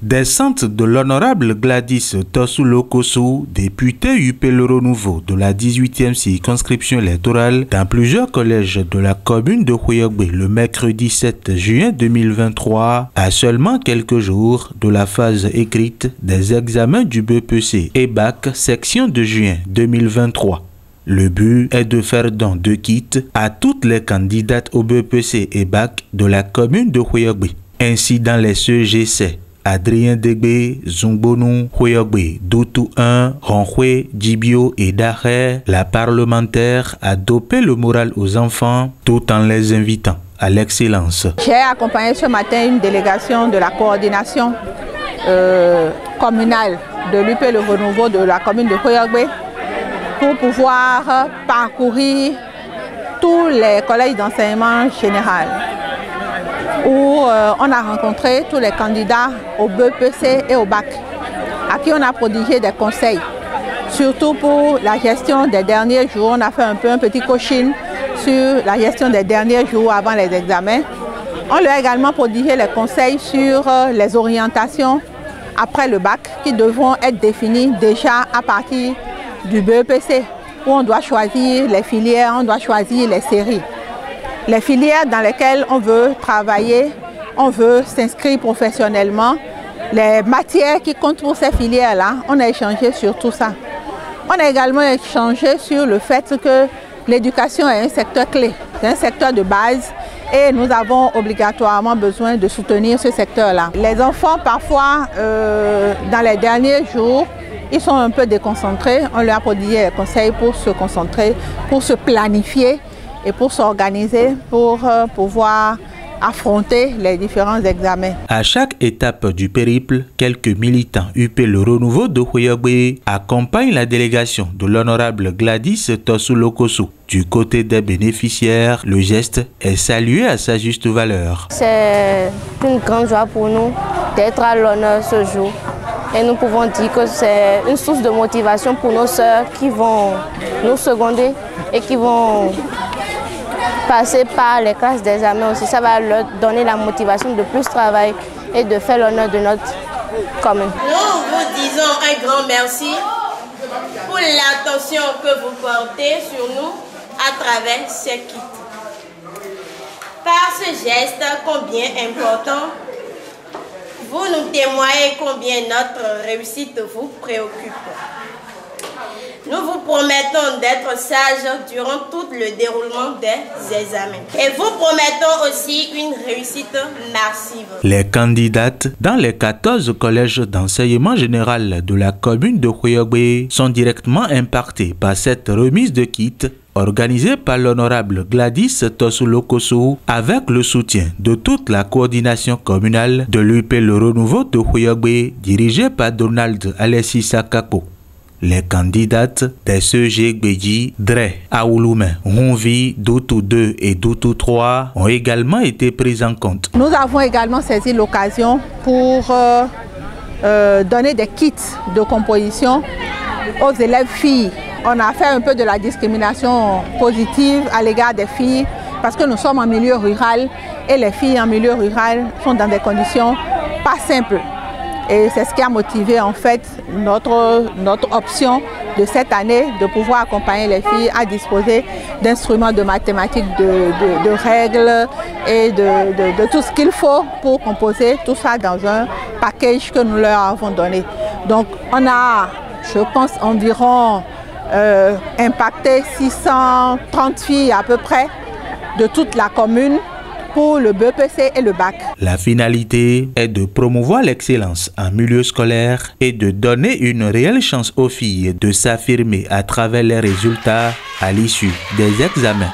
Descente de l'honorable Gladys Tosulokoso, députée UP Le Renouveau de la 18e circonscription électorale dans plusieurs collèges de la commune de Houéogbe le mercredi 7 juin 2023, à seulement quelques jours de la phase écrite des examens du BEPC et BAC section de juin 2023. Le but est de faire don de kits à toutes les candidates au BEPC et BAC de la commune de Houéogbe. Ainsi, dans les CEGC, Adrien Degbe, Zumbonou, Houéogbe, Doutou 1, Ronhoué, Djibio et Daher, la parlementaire a dopé le moral aux enfants tout en les invitant à l'excellence. J'ai accompagné ce matin une délégation de la coordination communale de l'UP Le Renouveau de la commune de Houéogbe pour pouvoir parcourir tous les collèges d'enseignement général, où on a rencontré tous les candidats au BEPC et au BAC, à qui on a prodigué des conseils, surtout pour la gestion des derniers jours. On a fait un petit coaching sur la gestion des derniers jours avant les examens. On leur a également prodigué les conseils sur les orientations après le BAC qui devront être définies déjà à partir du BEPC, où on doit choisir les filières, on doit choisir les séries. Les filières dans lesquelles on veut travailler, on veut s'inscrire professionnellement, les matières qui comptent pour ces filières-là, on a échangé sur tout ça. On a également échangé sur le fait que l'éducation est un secteur clé, c'est un secteur de base et nous avons obligatoirement besoin de soutenir ce secteur-là. Les enfants, parfois, dans les derniers jours, ils sont un peu déconcentrés. On leur a prodigué des conseils pour se concentrer, pour se planifier et pour s'organiser, pour pouvoir affronter les différents examens. À chaque étape du périple, quelques militants UP Le Renouveau de Houéogbe accompagnent la délégation de l'honorable Gladys Tosulokoso. Du côté des bénéficiaires, le geste est salué à sa juste valeur. C'est une grande joie pour nous d'être à l'honneur ce jour. Et nous pouvons dire que c'est une source de motivation pour nos sœurs qui vont nous seconder et qui vont passer par les classes d'examen aussi. Ça va leur donner la motivation de plus travailler et de faire l'honneur de notre commune. Nous vous disons un grand merci pour l'attention que vous portez sur nous à travers ces kits. Par ce geste combien important, vous nous témoignez combien notre réussite vous préoccupe. Nous vous promettons d'être sages durant tout le déroulement des examens. Et vous promettons aussi une réussite massive. Les candidates dans les 14 collèges d'enseignement général de la commune de Houéogbe sont directement impactées par cette remise de kits organisée par l'honorable Gladys Tosulokoso avec le soutien de toute la coordination communale de l'UP Le Renouveau de Houéogbe dirigée par Donald Alessi Sakako. Les candidates des CEGBJ, Dre, Aouloumen, Honvi, Doutou 2 et Doutou 3 ont également été prises en compte. Nous avons également saisi l'occasion pour donner des kits de composition aux élèves filles. On a fait un peu de la discrimination positive à l'égard des filles parce que nous sommes en milieu rural et les filles en milieu rural sont dans des conditions pas simples. Et c'est ce qui a motivé en fait notre option de cette année de pouvoir accompagner les filles à disposer d'instruments de mathématiques, de règles et de tout ce qu'il faut pour composer tout ça dans un package que nous leur avons donné. Donc on a, je pense, environ impacté 630 filles à peu près de toute la commune pour le BEPC et le BAC. La finalité est de promouvoir l'excellence en milieu scolaire et de donner une réelle chance aux filles de s'affirmer à travers les résultats à l'issue des examens.